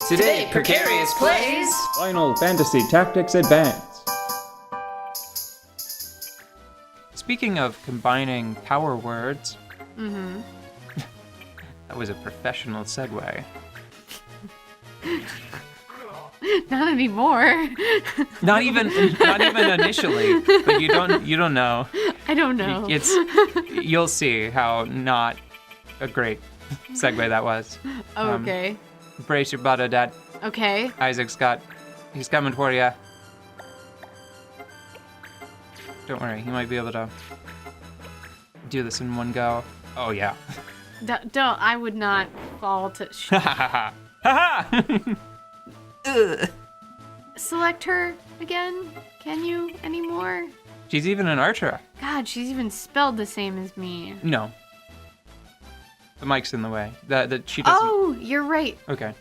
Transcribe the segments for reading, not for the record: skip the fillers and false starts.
Today, Precarious plays Final Fantasy Tactics Advance. Speaking of combining power words, that was a professional segue. Not anymore. Not even initially, but you don't know. I don't know. You'll see how not a great segue that was. Okay. Brace your butt, Odette. Okay. He's coming for you. Don't worry, he might be able to do this in one go. Oh yeah. Don't. I would not fall to. Ha ha ha ha! Select her again. Can you anymore? She's even an archer. God, she's even spelled the same as me. No. The mic's in the way. That she doesn't. Oh, you're right. Okay.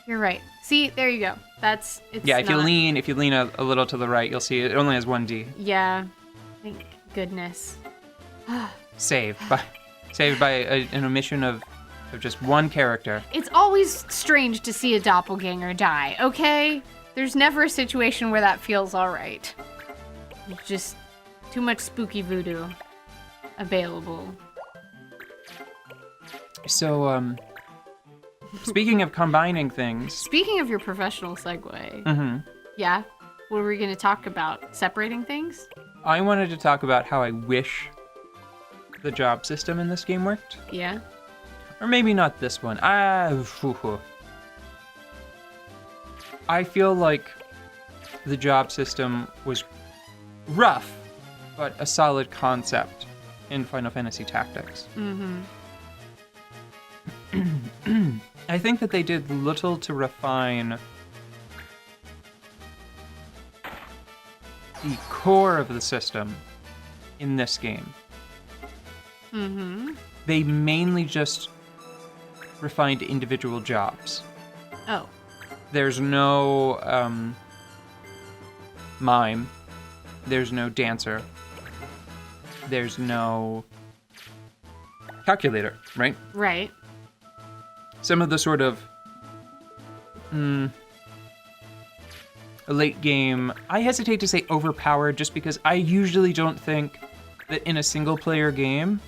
You're right. See, there you go. It's Yeah, if you not- lean a little to the right, you'll see it only has one D. Yeah. Thank goodness. Saved by an omission of just one character. It's always strange to see a doppelganger die, okay? There's never a situation where that feels alright. It's just too much spooky voodoo available. So, speaking of combining things. Speaking of your professional segue, yeah, what were we going to talk about? Separating things? I wanted to talk about how I wish the job system in this game worked. Yeah. Or maybe not this one. I feel like the job system was rough, but a solid concept in Final Fantasy Tactics. I think that they did little to refine the core of the system in this game. They mainly just refined individual jobs. Oh. There's no mime. There's no dancer. There's no calculator, right? Right. Some of the sort of late game, I hesitate to say overpowered just because I usually don't think that in a single player game,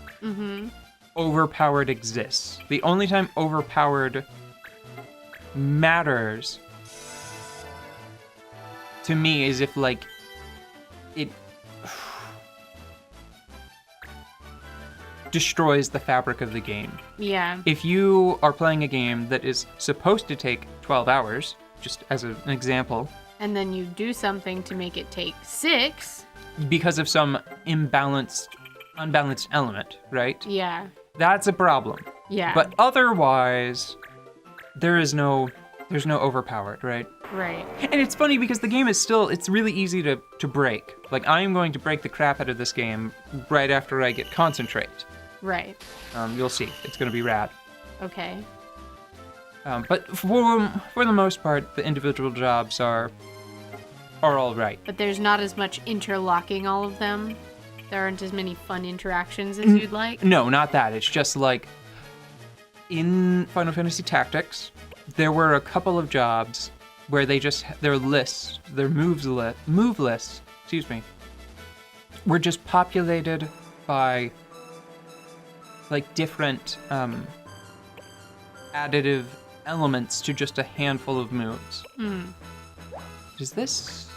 overpowered exists. The only time overpowered matters to me is if like it destroys the fabric of the game. Yeah. If you are playing a game that is supposed to take 12 hours, just as an example, And then you do something to make it take 6. because of some unbalanced element, right? Yeah. That's a problem. Yeah. But otherwise, there's no overpowered, right? Right. And it's funny because the game is still, it's really easy to break. Like, I am going to break the crap out of this game right after I get concentrate. Right. You'll see. It's going to be rad. Okay. But for the most part, the individual jobs are all right. But there's not as much interlocking all of them. There aren't as many fun interactions as you'd like. No, not that. It's just like in Final Fantasy Tactics, there were a couple of jobs where they just their move lists, were just populated by like different additive elements to just a handful of moves. Is this?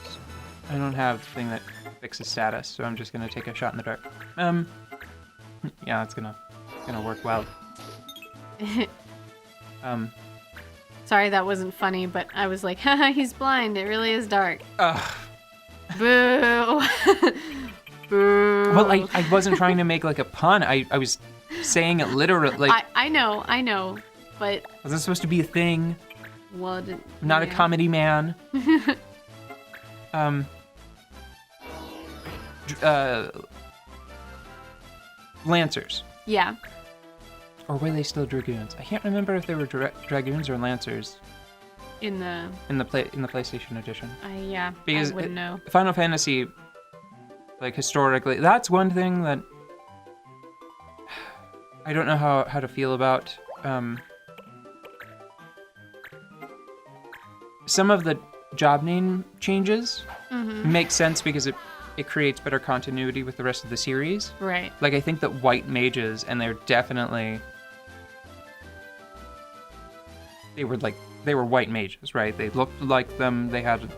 I don't have the thing that fixes status, so I'm just gonna take a shot in the dark. Yeah, it's gonna work well. Sorry, that wasn't funny, but I was like, haha, he's blind. It really is dark. Ugh. Boo. Boo. Well, I wasn't trying to make like a pun. I was saying it literally. Like, I know, but wasn't supposed to be a thing. well, I'm not a comedy man. Lancers. Yeah. Or were they still dragoons? I can't remember if they were dragoons or lancers In the in the PlayStation edition. yeah, Because I wouldn't know. Final Fantasy, like historically, that's one thing that I don't know how to feel about. some of the job name changes make sense because it creates better continuity with the rest of the series. Right. Like, I think that white mages, and they were white mages, right? They looked like them. They had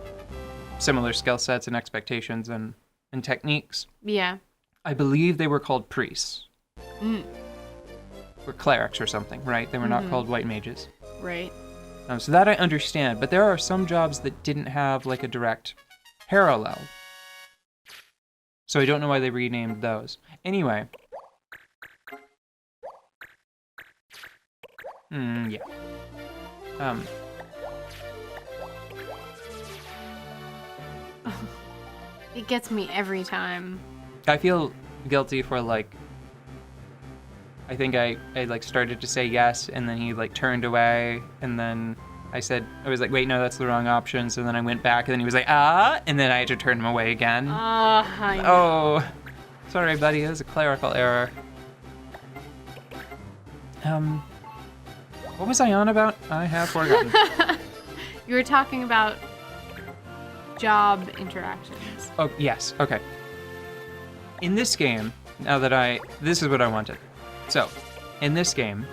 similar skill sets and expectations and techniques. Yeah. I believe they were called priests. Or clerics or something, right? They were not called white mages. Right. So that I understand, but there are some jobs that didn't have like a direct parallel. So I don't know why they renamed those. Anyway. Yeah. It gets me every time. I feel guilty for like, I think I like started to say yes, and then he like turned away, and then I was like, wait, no, that's the wrong option. So then I went back, and then he was like, and then I had to turn him away again. I know. Oh, sorry, buddy, it was a clerical error. What was I on about? I have forgotten. You were talking about job interactions. Oh, yes, okay. In this game, this is what I wanted. So, in this game,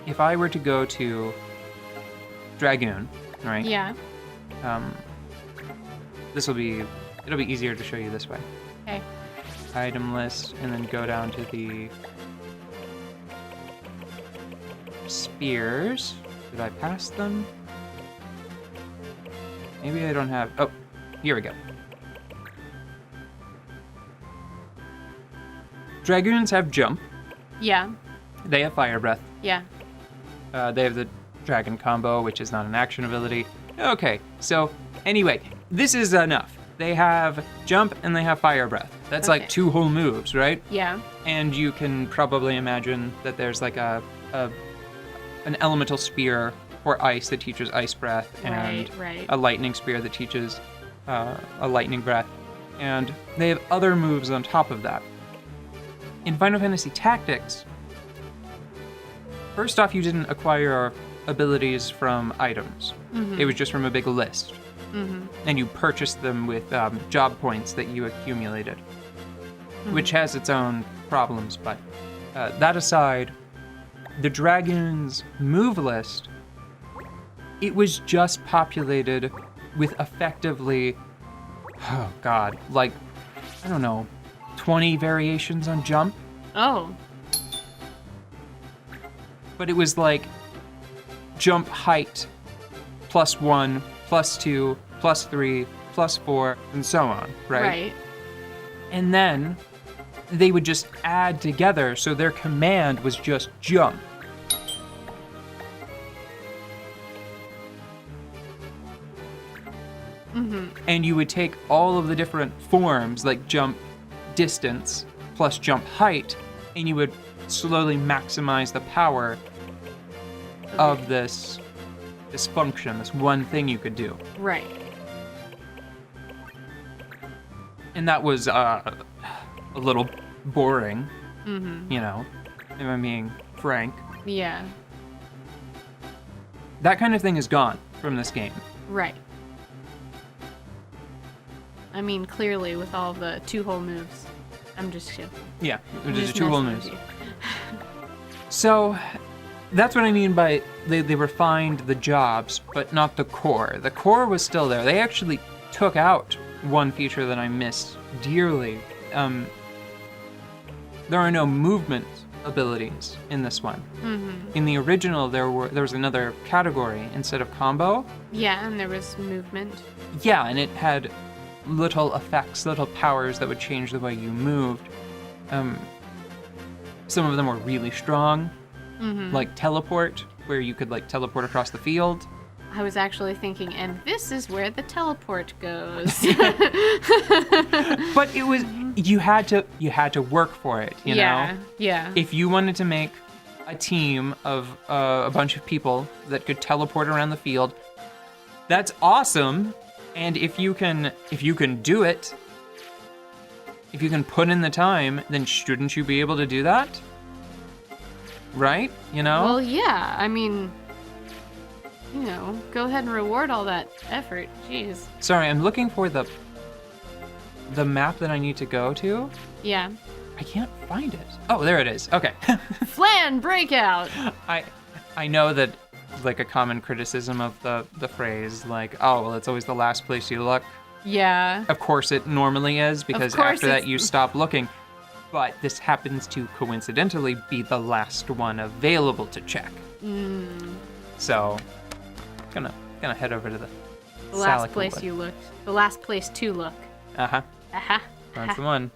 if I were to go to Dragoon, right? Yeah. It'll be easier to show you this way. Okay. Item list, and then go down to the spears. Did I pass them? Maybe I don't have, oh, here we go. Dragoons have jump. Yeah. They have fire breath. Yeah. They have the dragon combo, which is not an action ability. Okay, so anyway, this is enough. They have jump and they have fire breath. That's Okay. like 2 whole moves, right? Yeah. And you can probably imagine that there's like an elemental spear for ice that teaches ice breath, and Right. a lightning spear that teaches a lightning breath. And they have other moves on top of that. In Final Fantasy Tactics, first off, you didn't acquire abilities from items. It was just from a big list. And you purchased them with job points that you accumulated, which has its own problems. But that aside, the Dragoon's move list, it was just populated with effectively, oh god, like, I don't know, 20 variations on jump. Oh. But it was like jump height +1, +2, +3, +4, and so on, right? Right. And then they would just add together, so their command was just jump. And you would take all of the different forms, like jump distance plus jump height, and you would slowly maximize the power of this function, this one thing you could do. Right. And that was a little boring, you know, if I'm being frank. Yeah. That kind of thing is gone from this game. Right. I mean, clearly, with all the 2 whole moves. I'm just kidding. Yeah, I'm there's just 2 whole messing moves. with you. So that's what I mean by they refined the jobs, but not the core. The core was still there. They actually took out one feature that I miss dearly. There are no movement abilities in this one. In the original, there was another category instead of combo. Yeah, and there was movement. Yeah, and it had little effects, little powers that would change the way you moved. Some of them were really strong, like teleport, where you could like teleport across the field. I was actually thinking, and this is where the teleport goes. But it was you had to work for it, you know? Yeah. If you wanted to make a team of a bunch of people that could teleport around the field, that's awesome. And if you can do it, if you can put in the time, then shouldn't you be able to do that? Right? You know? Well, yeah. I mean, you know, go ahead and reward all that effort. Jeez. Sorry, I'm looking for the map that I need to go to. Yeah. I can't find it. Oh, there it is. Okay. Flan breakout. I know that like a common criticism of the phrase like, oh, well, it's always the last place you look. Yeah. Of course it normally is, because course after that it's- you stop looking. But this happens to coincidentally be the last one available to check. So, gonna head over to the The last Salica place Wood. you looked. The last place to look. Uh-huh. Aha. That's the one.